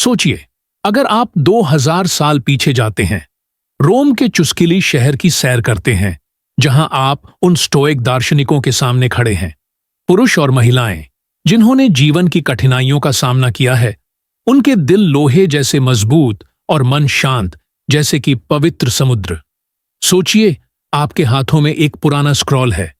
सोचिए, अगर आप 2000 साल पीछे जाते हैं, रोम के चुस्किली शहर की सैर करते हैं, जहां आप उन स्टोइक दार्शनिकों के सामने खड़े हैं। पुरुष और महिलाएं जिन्होंने जीवन की कठिनाइयों का सामना किया है, उनके दिल लोहे जैसे मजबूत और मन शांत जैसे कि पवित्र समुद्र। सोचिए, आपके हाथों में एक पुराना स्क्रॉल है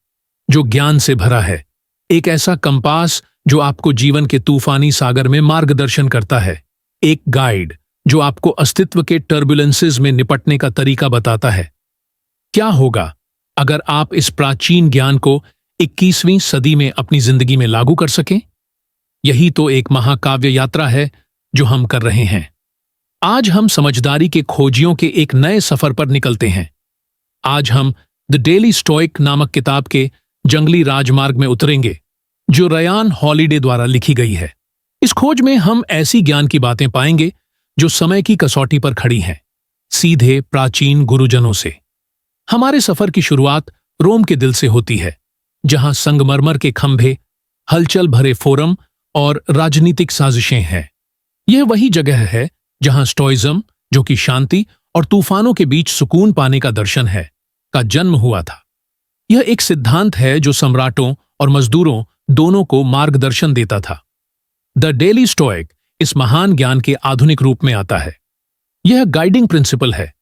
जो ज्ञान से भरा है, एक ऐसा कंपास जो आपको जीवन के तूफानी सागर में मार्गदर्शन करता है, एक गाइड जो आपको अस्तित्व के टर्बुलेंसेस में निपटने का तरीका बताता है। क्या होगा अगर आप इस प्राचीन ज्ञान को 21वीं सदी में अपनी जिंदगी में लागू कर सकें? यही तो एक महाकाव्य यात्रा है जो हम कर रहे हैं। आज हम समझदारी के खोजियों के एक नए सफर पर निकलते हैं। आज हम द डेली स्टोइक नामक किताब के जंगली राजमार्ग में उतरेंगे, जो रयान हॉलिडे द्वारा लिखी गई है। इस खोज में हम ऐसी ज्ञान की बातें पाएंगे जो समय की कसौटी पर खड़ी हैं, सीधे प्राचीन गुरुजनों से। हमारे सफर की शुरुआत रोम के दिल से होती है, जहां संगमरमर के खंभे, हलचल भरे फोरम और राजनीतिक साजिशें हैं। यह वही जगह है जहां स्टोइज्म, जो कि शांति और तूफानों के बीच सुकून पाने का दर्शन है, का जन्म हुआ था। यह एक सिद्धांत है जो सम्राटों और मजदूरों दोनों को मार्गदर्शन देता था। द डेली स्टोइक इस महान ज्ञान के आधुनिक रूप में आता है। यह गाइडिंग प्रिंसिपल है,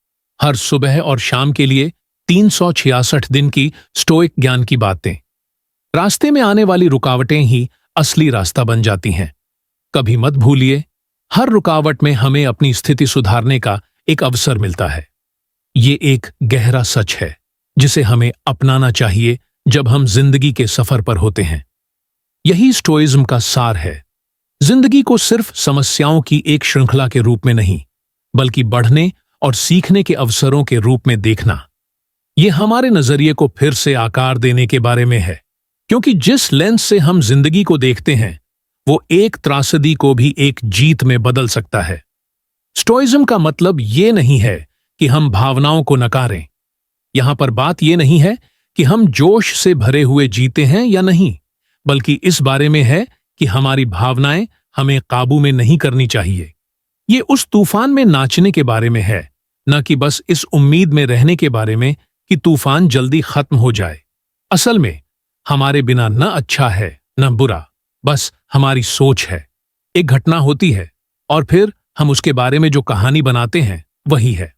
हर सुबह और शाम के लिए 366 दिन की स्टोइक ज्ञान की बातें। रास्ते में आने वाली रुकावटें ही असली रास्ता बन जाती हैं। कभी मत भूलिए, हर रुकावट में हमें अपनी स्थिति सुधारने का एक अवसर मिलता है। ये एक गहरा सच है जिसे हमें अपनाना चाहिए जब हम जिंदगी के सफर पर होते हैं। यही स्टोइज्म का सार है, जिंदगी को सिर्फ समस्याओं की एक श्रृंखला के रूप में नहीं, बल्कि बढ़ने और सीखने के अवसरों के रूप में देखना। यह हमारे नजरिए को फिर से आकार देने के बारे में है, क्योंकि जिस लेंस से हम जिंदगी को देखते हैं, वो एक त्रासदी को भी एक जीत में बदल सकता है। स्टोइज्म का मतलब ये नहीं है कि हम भावनाओं को नकारें। यहां पर बात यह नहीं है कि हम जोश से भरे हुए जीते हैं या नहीं, बल्कि इस बारे में है कि हमारी भावनाएं हमें काबू में नहीं करनी चाहिए। ये उस तूफान में नाचने के बारे में है, न कि बस इस उम्मीद में रहने के बारे में कि तूफान जल्दी खत्म हो जाए। असल में हमारे बिना न अच्छा है न बुरा, बस हमारी सोच है। एक घटना होती है और फिर हम उसके बारे में जो कहानी बनाते हैं वही है।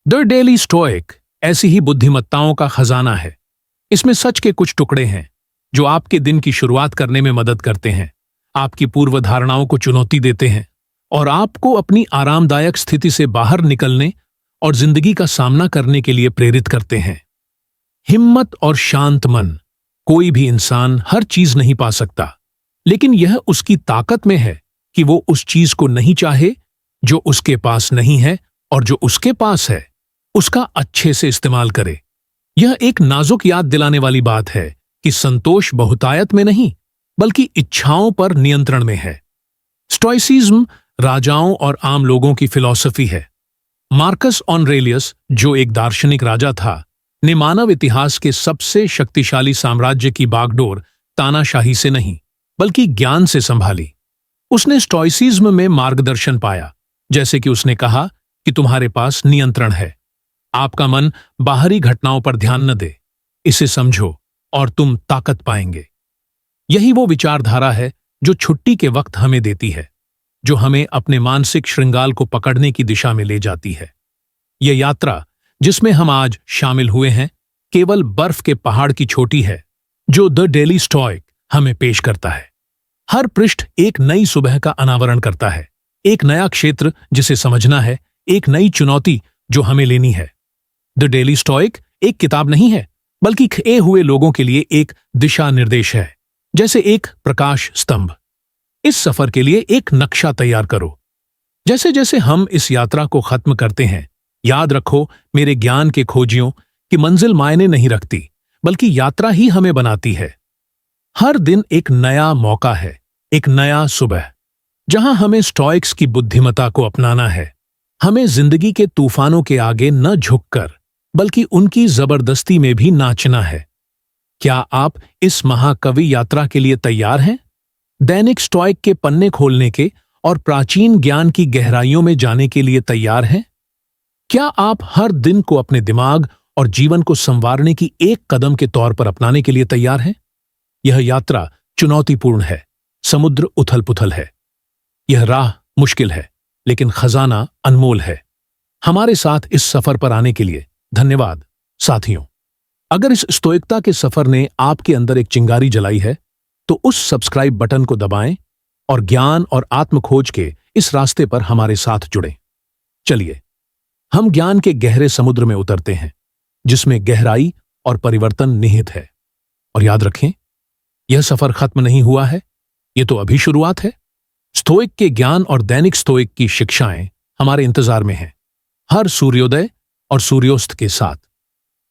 द डेली स्टोइक ऐसी ही बुद्धिमत्ताओं का खजाना है। इसमें सच के कुछ टुकड़े हैं जो आपके दिन की शुरुआत करने में मदद करते हैं, आपकी पूर्व धारणाओं को चुनौती देते हैं और आपको अपनी आरामदायक स्थिति से बाहर निकलने और जिंदगी का सामना करने के लिए प्रेरित करते हैं। हिम्मत और शांत मन। कोई भी इंसान हर चीज नहीं पा सकता, लेकिन यह उसकी ताकत में है कि वो उस चीज को नहीं चाहे जो उसके पास नहीं है, और जो उसके पास है उसका अच्छे से इस्तेमाल करे। यह एक नाजुक याद दिलाने वाली बात है कि संतोष बहुतायत में नहीं, बल्कि इच्छाओं पर नियंत्रण में है। स्टोइसिज्म राजाओं और आम लोगों की फिलॉसफी है। मार्कस ऑरेलियस, जो एक दार्शनिक राजा था, ने मानव इतिहास के सबसे शक्तिशाली साम्राज्य की बागडोर तानाशाही से नहीं, बल्कि ज्ञान से संभाली। उसने स्टोइसिज्म में मार्गदर्शन पाया, जैसे कि उसने कहा कि तुम्हारे पास नियंत्रण है। आपका मन बाहरी घटनाओं पर ध्यान न दे, इसे समझो और तुम ताकत पाएंगे। यही वो विचारधारा है जो छुट्टी के वक्त हमें देती है, जो हमें अपने मानसिक श्रृंगाल को पकड़ने की दिशा में ले जाती है। यह यात्रा जिसमें हम आज शामिल हुए हैं, केवल बर्फ के पहाड़ की छोटी है जो द डेली स्टोइक हमें पेश करता है। हर पृष्ठ एक नई सुबह का अनावरण करता है, एक नया क्षेत्र जिसे समझना है, एक नई चुनौती जो हमें लेनी है। द डेली स्टोइक एक किताब नहीं है, बल्कि खोए हुए लोगों के लिए एक दिशा निर्देश है, जैसे एक प्रकाश स्तंभ। इस सफर के लिए एक नक्शा तैयार करो। जैसे जैसे हम इस यात्रा को खत्म करते हैं, याद रखो मेरे ज्ञान के खोजियों कि मंजिल मायने नहीं रखती, बल्कि यात्रा ही हमें बनाती है। हर दिन एक नया मौका है, एक नया सुबह, जहां हमें स्टोइक्स की बुद्धिमत्ता को अपनाना है। हमें जिंदगी के तूफानों के आगे न झुककर, बल्कि उनकी जबरदस्ती में भी नाचना है। क्या आप इस महाकवि यात्रा के लिए तैयार हैं? दैनिक स्टोइक के पन्ने खोलने के और प्राचीन ज्ञान की गहराइयों में जाने के लिए तैयार हैं? क्या आप हर दिन को अपने दिमाग और जीवन को संवारने की एक कदम के तौर पर अपनाने के लिए तैयार हैं? यह यात्रा चुनौतीपूर्ण है, समुद्र उथल-पुथल है। यह राह मुश्किल है, लेकिन खजाना अनमोल है। हमारे साथ इस सफर पर आने के लिए धन्यवाद, साथियों। अगर इस स्तोइकता के सफर ने आपके अंदर एक चिंगारी जलाई है, तो उस सब्सक्राइब बटन को दबाएं और ज्ञान और आत्मखोज के इस रास्ते पर हमारे साथ जुड़ें। चलिए, हम ज्ञान के गहरे समुद्र में उतरते हैं, जिसमें गहराई और परिवर्तन निहित है। और याद रखें, यह सफर खत्म नहीं हुआ है, यह तो अभी शुरुआत है। स्टोइक के ज्ञान और दैनिक स्टोइक की शिक्षाएं हमारे इंतजार में हैं, हर सूर्योदय और सूर्योस्त के साथ।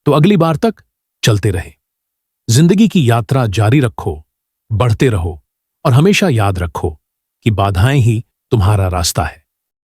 तो अगली बार तक चलते रहें। जिंदगी की यात्रा जारी रखो, बढ़ते रहो और हमेशा याद रखो कि बाधाएं ही तुम्हारा रास्ता है।